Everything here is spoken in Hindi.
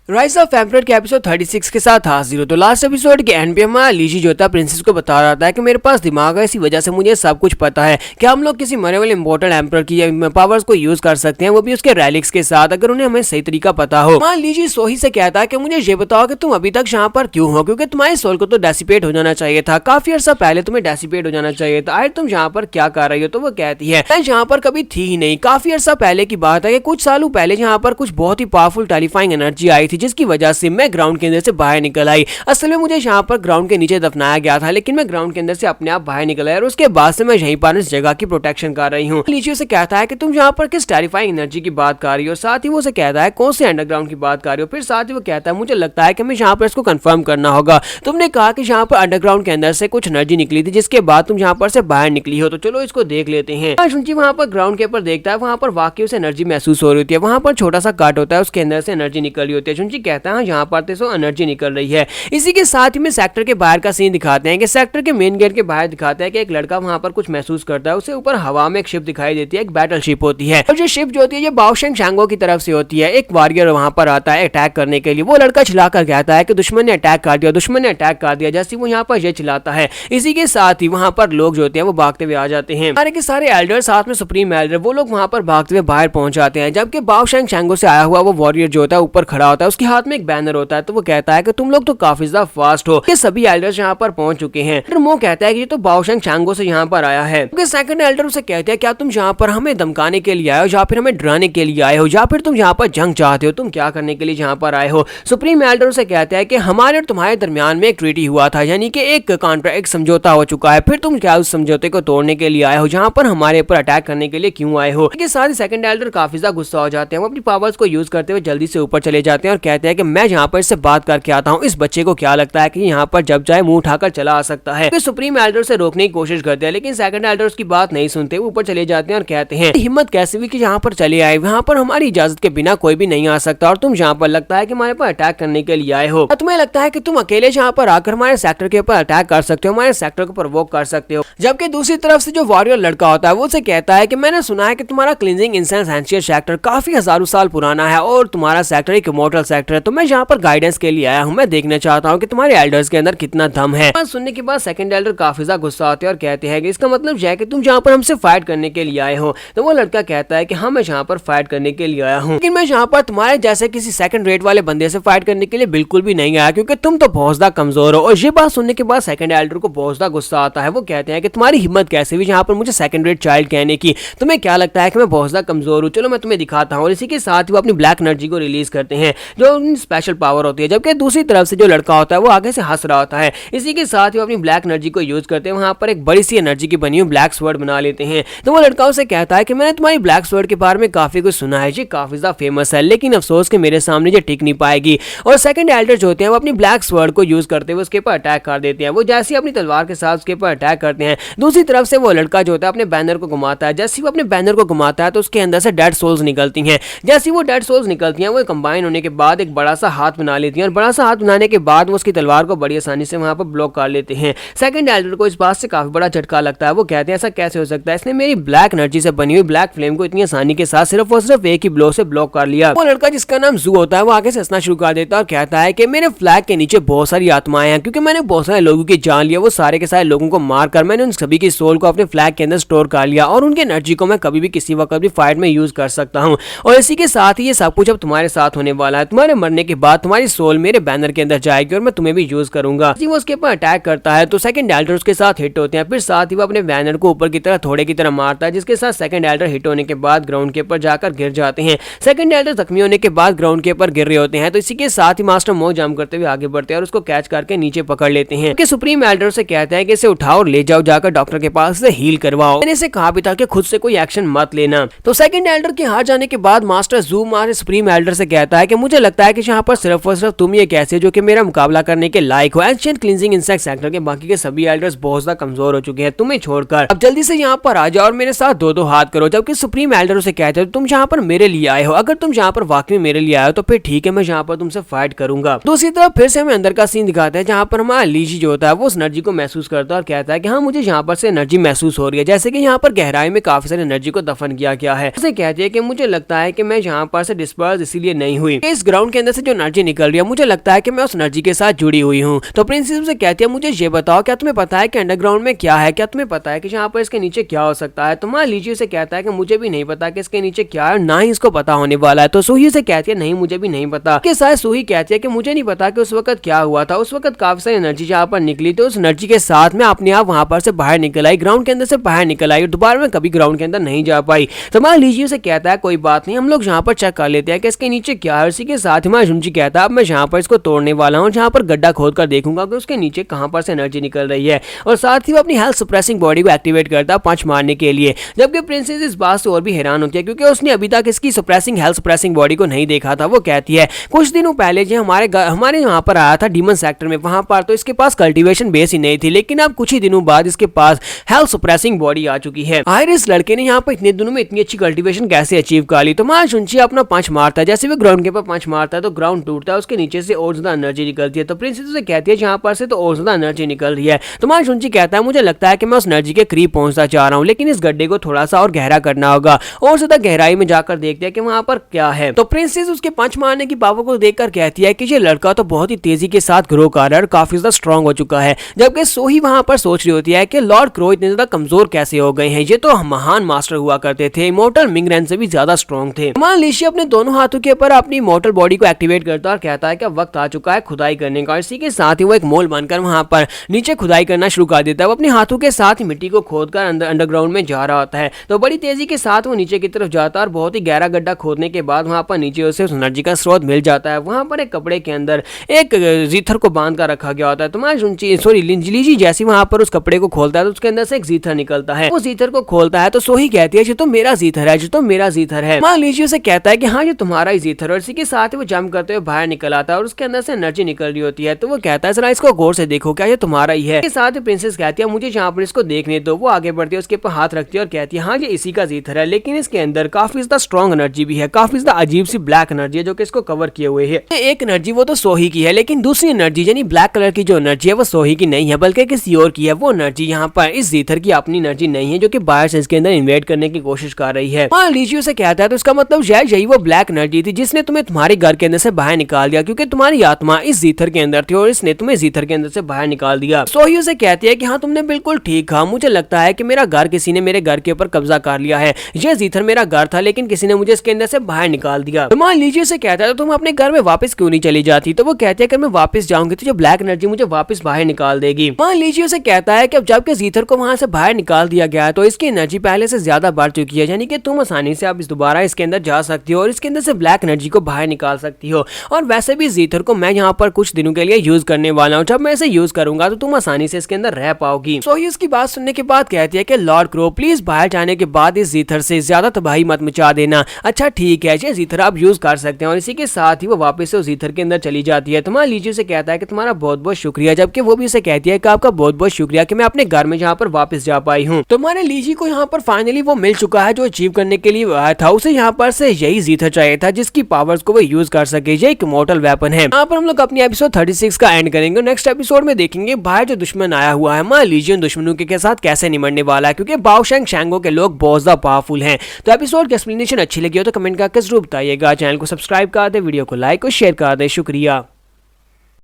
राइज ऑफ एम्परर के एपिसोड 36 के साथ हाजिर हो। तो लास्ट एपिसोड के एंड पे हमारा लीजी जो था प्रिंसेस को बता रहा था कि मेरे पास दिमाग है, इसी वजह से मुझे सब कुछ पता है कि हम लोग किसी मरे वाले इम्पोर्टेंट एम्परर की पावर्स को यूज कर सकते हैं, वो भी उसके रैलिक्स के साथ, अगर उन्हें हमें सही तरीका पता हो। हमारा लीजी सोही से कहता है कि मुझे ये बताओ कि तुम अभी तक यहाँ पर क्यों हो, क्योंकि तुम्हारे सोल को तो डेसिपेट हो जाना चाहिए था, काफी अर्सा पहले तुम्हें डेसिपेट हो जाना चाहिए था। आखिर तुम यहाँ पर क्या कर रही हो? तो वो कहती है मैं यहाँ पर कभी थी ही नहीं, काफी अर्सा पहले की बात है कि कुछ सालों पहले यहाँ पर कुछ बहुत ही पावरफुल टेलीफाइंग एनर्जी आई थी, जिसकी वजह से मैं ग्राउंड के अंदर से बाहर निकल आई। असल में मुझे यहाँ पर ग्राउंड के नीचे दफनाया गया था, लेकिन मैं ग्राउंड के अंदर से अपने आप बाहर निकल आया और उसके बाद से मैं यहीं पर इस जगह की प्रोटेक्शन कर रही हूँ। लीची उसे कहता है कि तुम यहाँ पर किस टेरिफाइंग एनर्जी की बात कर रही हो, साथ ही वो उसे कहता है कौन से अंडरग्राउंड की बात कर रही हो। फिर साथ ही वो कहता है मुझे लगता है कि मैं यहाँ पर इसको कंफर्म करना होगा, तुमने कहा कि यहाँ पर अंडरग्राउंड के अंदर से कुछ एनर्जी निकली थी, जिसके बाद तुम यहाँ पर से बाहर निकली हो, तो चलो इसको देख लेते हैं। शुंची वहाँ पर ग्राउंड के ऊपर देखता है, वहाँ पर वाकई उसे एनर्जी महसूस हो रही होती है, वहाँ पर छोटा सा काट होता है, उसके अंदर से एनर्जी निकल रही होती है। शुंची कहता है यहाँ पर तो एनर्जी निकल रही है। इसी के साथ ही में सेक्टर के बाहर का सीन दिखाते हैं कि सेक्टर के मेन गेट के बाहर दिखाते हैं कि एक लड़का वहां पर कुछ महसूस करता है, उसे ऊपर हवा में एक शिप दिखाई देती है, एक बैटल शिप होती है, और ये शिप जो होती है ये बाओशेंग शैंगो की तरफ से होती है। एक वॉरियर वहां पर आता है अटैक करने के लिए, वो लड़का चिल्लाकर कहता है कि दुश्मन ने अटैक कर दिया, दुश्मन ने अटैक कर दिया, जैसे वो यहाँ पर ये चिल्लाता है। इसी के साथ ही वहां पर लोग जो होते हैं वो भागते हुए आ जाते हैं, सारे के सारे एल्डर साथ में सुप्रीम एल्डर, वो लोग वहां पर भागते हुए बाहर पहुंच जाते हैं, जबकि बाओशेंग शैंगो से आया हुआ वो वॉरियर जो होता है ऊपर खड़ा होता है, उसके हाथ में एक बैनर होता है, तो वो कहता है कि तुम लोग तो काफी ज्यादा फास्ट हो, ये सभी एल्डर्स यहाँ पर पहुंच चुके हैं। फिर मो कहता है कि ये तो बाओशेंग शैंगो से यहाँ पर आया है। क्योंकि सेकंड एल्डर उसे कहते हैं क्या तुम यहाँ पर हमें धमकाने के लिए आए हो, या फिर हमें डराने के लिए आए हो, या फिर तुम यहाँ पर जंग चाहते हो, तुम क्या करने के लिए यहाँ पर आए हो? सुप्रीम एल्डर उसे कहता है कि हमारे और तुम्हारे दरमियान में एक ट्रीटी हुआ था, यानी कि एक कॉन्ट्रैक्ट, एक समझौता हो चुका है, फिर तुम क्या उस समझौते को तोड़ने के लिए आए हो? यहाँ पर हमारे ऊपर अटैक करने के लिए क्यों आए हो? इसके साथ ही सेकंड एल्डर काफी ज्यादा गुस्सा हो जाते हैं, वो अपनी पावर्स को यूज करते हुए जल्दी से ऊपर चले जाते हैं और कहते हैं कि मैं यहाँ पर इससे बात करके आता हूँ, इस बच्चे को क्या लगता है कि यहाँ पर जब चाहे मुंह उठाकर चला आ सकता है। तो सुप्रीम एल्डर से रोकने की कोशिश करते हैं, लेकिन सेकंड एल्डर उसकी बात नहीं सुनते, ऊपर चले जाते हैं और कहते हैं हिम्मत कैसे हुई कि यहाँ पर चले आए, यहाँ पर हमारी इजाजत के बिना कोई भी नहीं आ सकता, और तुम यहाँ पर लगता है कि हमारे पर अटैक करने के लिए आए हो। तुम्हें लगता है कि तुम अकेले यहाँ पर आकर हमारे सेक्टर के ऊपर अटैक कर सकते हो, हमारे सेक्टर को प्रोवोक कर सकते हो। जबकि दूसरी तरफ से जो वॉरियर लड़का होता है वो उसे कहता है कि मैंने सुना है कि तुम्हारा क्लींजिंग इंसेंस एंशियर सेक्टर काफी हजारों साल पुराना है और तुम्हारा सेक्टर एक इमॉर्टल सेक्टर है, तो मैं यहाँ पर गाइडेंस के लिए आया हूँ, मैं देखना चाहता हूँ कि तुम्हारे एल्डर्स के अंदर कितना दम है। सुनने के बाद सेकंड एल्डर काफी ज्यादा गुस्सा आते हैं और कहते हैं कि इसका मतलब यह है कि तुम यहाँ पर हमसे फाइट करने के लिए आए हो। तो वो लड़का कहता है कि हाँ मैं यहाँ पर फाइट करने के लिए आया हूँ, लेकिन मैं यहाँ पर तुम्हारे जैसे किसी सेकंड रेट वाले बंदे से फाइट करने के लिए बिल्कुल भी नहीं आया, क्योंकि तुम तो बहुत ज्यादा कमजोर हो। और ये बात सुनने के बाद सेकंड एल्डर को बहुत ज्यादा गुस्सा आता है, वो कहते हैं कि तुम्हारी हिम्मत कैसे हुई यहाँ पर मुझे सेकंड रेट चाइल्ड कहने की, तुम्हें क्या लगता है कि मैं बहुत ज्यादा कमजोर हूँ? चलो मैं तुम्हें दिखाता हूँ। और इसी के साथ ही वो अपनी ब्लैक एनर्जी को रिलीज करते हैं, जो स्पेशल पावर होती है, जबकि दूसरी तरफ से जो लड़का होता है वो आगे से हंस रहा होता है। इसी के साथ ही वो अपनी ब्लैक एनर्जी को यूज करते हैं, वहां पर एक बड़ी सी एनर्जी की बनी हुई ब्लैक स्वर्ड बना लेते हैं। तो वो लड़का उसे कहता है कि मैंने तुम्हारी ब्लैक स्वर्ड के बारे में काफी कुछ सुना है, ये काफी ज्यादा फेमस है, लेकिन अफसोस कि मेरे सामने ये टिक नहीं पाएगी। और सेकंड एल्डर जो होते हैं वो अपनी ब्लैक स्वर्ड को यूज करते हुए उसके ऊपर अटैक कर देते हैं। वो जैसे अपनी तलवार के साथ उसके ऊपर अटैक करते हैं, दूसरी तरफ से वो लड़का जो होता है अपने बैनर को घुमाता है। जैसे वो अपने बैनर को घुमाता है तो उसके अंदर से डेड सोल्स निकलती हैं। जैसे वो डेड सोल्स निकलती हैं वो कंबाइन होने के बाद एक बड़ा सा हाथ बना लेती हैं, और बड़ा सा हाथ बनाने के बाद वो उसकी तलवार को बड़ी आसानी से वहां पर ब्लॉक कर लेते हैं। सेकंड एल्डर को इस बात से काफी बड़ा झटका लगता है, वो कहते हैं ऐसा कैसे हो सकता है, इसने मेरी ब्लैक एनर्जी से बनी हुई ब्लैक फ्लेम को इतनी आसानी के साथ सिर्फ और सिर्फ एक ही ब्लो से ब्लॉक कर लिया। वो लड़का जिसका नाम जू होता है वो आगे से हंसना शुरू कर देता है और कहता है कि मेरे फ्लैग के नीचे बहुत सारी आत्माएं हैं, क्योंकि मैंने बहुत सारे लोगों की जान लिया, वो सारे के सारे लोगों को मारकर मैंने उन सभी की सोल को अपने फ्लैग के अंदर स्टोर कर लिया, और उनकी एनर्जी को मैं कभी भी किसी वक्त भी फाइट में यूज कर सकता हूँ। और इसी के साथ ही ये सब कुछ अब तुम्हारे साथ होने वाला है, तुम्हारे मरने के बाद तुम्हारी सोल मेरे बैनर के अंदर जाएगी और मैं तुम्हें भी यूज करूंगा। वो उसके ऊपर अटैक करता है तो सेकंड एल्डर उसके साथ हिट होते हैं, फिर साथ ही वो अपने बैनर को ऊपर की तरह थोड़े की तरह मारता है, जिसके साथ सेकंड एल्डर हिट होने के बाद ग्राउंड के ऊपर जाकर गिर जाते हैं। सेकंड एल्डर जख्मी होने के बाद ग्राउंड के ऊपर गिर रहे होते हैं, तो इसी के साथ ही मास्टर मो जंप करते हुए आगे बढ़ते हैं और उसको कैच करके नीचे पकड़ लेते हैं। सुप्रीम एल्डर से कहते हैं कि इसे उठाओ और ले जाओ, जाकर डॉक्टर के पास से हील करवाओ, मैंने इसे कहा भी था कि खुद से कोई एक्शन मत लेना। तो सेकंड एल्डर के हार जाने के बाद मास्टर जू मारे सुप्रीम एल्डर से कहता है कि मुझे लगता है कि यहाँ पर सिर्फ और सिर्फ तुम ही एक ऐसे जो कि मेरा मुकाबला करने के लायक हो। एंशिएंट क्लींजिंग इंसेक्ट सेक्टर के बाकी के सभी एल्डर्स बहुत ज्यादा कमजोर हो चुके हैं, तुम्हें छोड़कर अब जल्दी से यहाँ पर आ जाओ और मेरे साथ दो दो हाथ करो। जबकि सुप्रीम एल्डर उसे कहते हैं तुम यहाँ पर मेरे लिए आए हो, अगर तुम यहाँ पर वाकई मेरे लिए आए हो तो फिर ठीक है, मैं यहाँ पर तुमसे फाइट करूंगा। दूसरी तरफ फिर से हमें अंदर का सीन दिखाते हैं, जहाँ पर हमारा लीजी जो होता है वो उस एनर्जी को महसूस करता है और कहता है कि हाँ मुझे यहाँ पर से एनर्जी महसूस हो रही है, जैसे कि यहाँ पर गहराई में काफी सारी एनर्जी को दफन किया गया है। उसे कहती है कि मुझे लगता है कि मैं यहाँ पर से डिस्पर्स इसीलिए नहीं हुई, इस ग्राउंड के अंदर से जो एनर्जी निकल रही है मुझे लगता है कि मैं उस एनर्जी के साथ जुड़ी हुई हूँ। तो प्रिंसेस से कहती है मुझे ये बताओ क्या तुम्हें पता है कि अंडरग्राउंड में क्या है, क्या तुम्हें पता है कि यहाँ पर इसके नीचे क्या हो सकता है। तो मान लीजिए उसे कहता है कि मुझे भी नहीं पता कि इसके नीचे क्या है, ना ही इसको पता होने वाला है। तो सूही से कहती है नहीं मुझे भी नहीं पता। के साथ सूही कहती है कि मुझे नहीं पता कि उस वक्त क्या हुआ था, उस वक्त काफी सारी एनर्जी जहाँ पर निकली, तो उस एनर्जी के साथ में अपने आप वहां पर से बाहर निकल आई, ग्राउंड के अंदर से बाहर निकल आई और दोबारा में कभी ग्राउंड के अंदर नहीं जा पाई। तो मान लीजिए उसे कहता है कोई बात नहीं, हम लोग यहाँ पर चेक कर लेते हैं कि इसके नीचे क्या है। उसी के साथ ही जुंजी कहता है अब मैं यहाँ पर इसको तोड़ने वाला हूँ, जहाँ पर गड्ढा खोद कर देखूंगा कि उसके नीचे कहाँ पर से एनर्जी निकल रही है। और साथ ही वो अपनी हेल्थ सप्रेसिंग बॉडी को एक्टिवेट करता है पंच मारने के लिए। जबकि प्रिंसेस इस बात से और भी हैरान होती है क्योंकि उसने अभी तक इसकी सप्रेसिंग हेल्थ सप्रेसिंग बॉडी को नहीं देखा था। वो कहती है कुछ दिनों पहले जो हमारे यहाँ पर आया था डीमन सेक्टर में, वहां पर तो इसके पास कल्टीवेशन बेस ही नहीं थी, लेकिन अब कुछ ही दिनों बाद इसके पास हेल्थ सप्रेसिंग बॉडी आ चुकी है। आखिर इस लड़के ने यहाँ पर इतने दिनों में इतनी अच्छी कल्टीवेशन कैसे अचीव कर ली। तो मान शुंची अपना पंच मारता है, जैसे वो ग्राउंड के ऊपर पंच मारता है तो ग्राउंड टूटता है, उसके नीचे से और ज्यादा एनर्जी निकलती है। तो प्रिंसेस उसे कहती है जहाँ पर से तो और ज्यादा एनर्जी निकल रही है। तो मान शुंची कहता है मुझे लगता है कि मैं उस एनर्जी के करीब पहुंचना चाह रहा हूँ, लेकिन इस गड्ढे को थोड़ा सा और गहरा करना होगा, और ज्यादा गहराई में जाकर देखते हैं कि वहां पर क्या है। तो प्रिंसेस उसके पंच मारने की पावर को देखकर कहती है कि ये लड़का तो बहुत ही तेजी के साथ ग्रो कर रहा है और काफी ज्यादा स्ट्रांग हो चुका है। जबकि सोही वहां पर सोच रही होती है कि लॉर्ड क्रो इतने ज्यादा कमजोर कैसे हो गए हैं, ये तो महान मास्टर हुआ करते थे, इमॉर्टल मिंगरेन से भी ज्यादा स्ट्रांग थे। मान लीजिए अपने दोनों हाथों के ऊपर अपनी इमॉर्टल बॉडी को एक्टिवेट करता है और कहता है कि वक्त आ चुका है खुदाई करने का। इसी के साथ ही वो एक मोल बनकर वहां पर नीचे खुदाई करना शुरू कर देता है। वो अपने हाथों के साथ ही मिट्टी को खोदकर अंडरग्राउंड में जा रहा होता है। तो बड़ी तेजी के साथ वो नीचे की तरफ जाता है और बहुत ही गहरा गड्ढा खोदने के बाद वहां पर नीचे उसे एनर्जी का स्रोत मिल जाता है। वहां पर एक कपड़े के अंदर एक जीथर को बांध कर रखा गया होता है। तो लीजी जैसे वहां पर उस कपड़े को खोलता है तो उसके अंदर से एक जीथर निकलता है। वो जीथर को खोलता है तो सोही कहती है ये तो मेरा जीथर है, ये तो मेरा जीथर है। मान लीजिए उसे कहता है कि हाँ ये तुम्हारा ही जीथर है। और इसी के साथ वो जंप करते हुए बाहर निकल आता है और उसके अंदर से एनर्जी निकल रही होती है। तो वो कहता है जरा इसको गौर से देखो क्या ये तुम्हारा ही है। इसके साथ ही प्रिंसेस कहती है मुझे यहाँ पर इसको देखने दो। वो आगे बढ़ती है, उसके ऊपर हाथ रखती है और कहती है हाँ ये इसी का जीथर है, लेकिन इसके अंदर काफी ज्यादा स्ट्रॉन्ग एनर्जी भी है, काफी ज्यादा अजीब सी ब्लैक एनर्जी है जो कि इसको कवर किए हुए है। एक एनर्जी वो तो सोही की है, लेकिन दूसरी एनर्जी यानी ब्लैक कलर की जो एनर्जी है वो सोही की नहीं है बल्कि किसी और की है। वो एनर्जी यहाँ पर इस जीथर की अपनी एनर्जी नहीं है जो कि बाहर से इसके अंदर इन्वेट करने की कोशिश कर रही है। मान लीजिए उसे कहता है तो इसका मतलब यही वो ब्लैक एनर्जी थी जिसने तुम्हें तुम्हारे घर के अंदर से बाहर निकाल दिया, क्योंकि तुम्हारी आत्मा इस जीथर के अंदर थी और इसने तुम्हें जीथर के अंदर से बाहर निकाल दिया। सोही उसे कहती है कि हाँ तुमने बिल्कुल ठीक कहा, मुझे लगता है कि मेरा घर किसी ने मेरे घर के ऊपर कब्जा कर लिया है। यह जीथर मेरा घर था लेकिन किसी ने मुझे इसके अंदर से बाहर निकाल दिया। तो मान लीजिए उसे कहता है तो तुम अपने घर में वापस क्यों नहीं चली जाती। तो वो कहती है कि मैं वापस जाऊंगी तो जो ब्लैक एनर्जी मुझे वापस बाहर निकाल देगी। मान लीजिए उसे कहता है कि अब जबकि जीथर को वहां से बाहर निकाल दिया गया है तो इसकी एनर्जी पहले से ज्यादा बढ़ चुकी है, यानी कि तुम आसानी से अब दोबारा इसके अंदर जा सकती हो और इसके अंदर से ब्लैक एनर्जी को बाहर निकाल सकती हो। और वैसे भी जीथर को मैं यहाँ पर कुछ दिनों के लिए यूज करने वाला हूँ, जब मैं इसे यूज करूंगा तो तुम आसानी से इसके अंदर रह पाओगी। सोही उसकी बात सुनने के बाद कहती है कि लॉर्ड क्रो प्लीज बाहर जाने के बाद इस जीथर से ज्यादा तबाही मत मचा देना। अच्छा ठीक है, ये जीथर आप यूज कर सकते हैं। और इसी के साथ ही वो वापस से उस जीथर के अंदर चली जाती है। तो मान लीजिए उसे कहता है कि तुम्हारा बहुत बहुत शुक्रिया, जबकि वो भी उसे कहती है कि आपका बहुत बहुत शुक्रिया कि मैं अपने घर में यहाँ पर वापस जा पाई हूँ। तो हमारे लीजी को यहाँ पर फाइनली वो मिल चुका है जो अचीव करने के लिए आया था। उसे यहाँ पर से यही जीथर चाहिए था जिसकी पावर्स को वो यूज कर सके। ये एक इमॉर्टल वेपन है। यहाँ पर हम लोग अपनी एपिसोड 36 का एंड करेंगे। नेक्स्ट एपिसोड में देखेंगे बाहर जो दुश्मन आया हुआ है मान लीजिए उन दुश्मनों के साथ कैसे निमटने वाला है, क्योंकि बाओशेंग शैंगो के लोग बहुत ज्यादा पावरफुल हैं। तो एपिसोड की एक्सप्लेनेशन अच्छी लगी हो तो कमेंट करके जरूर बताइएगा। चैनल को सब्सक्राइब कर दे, वीडियो को लाइक और शेयर कर दे। शुक्रिया।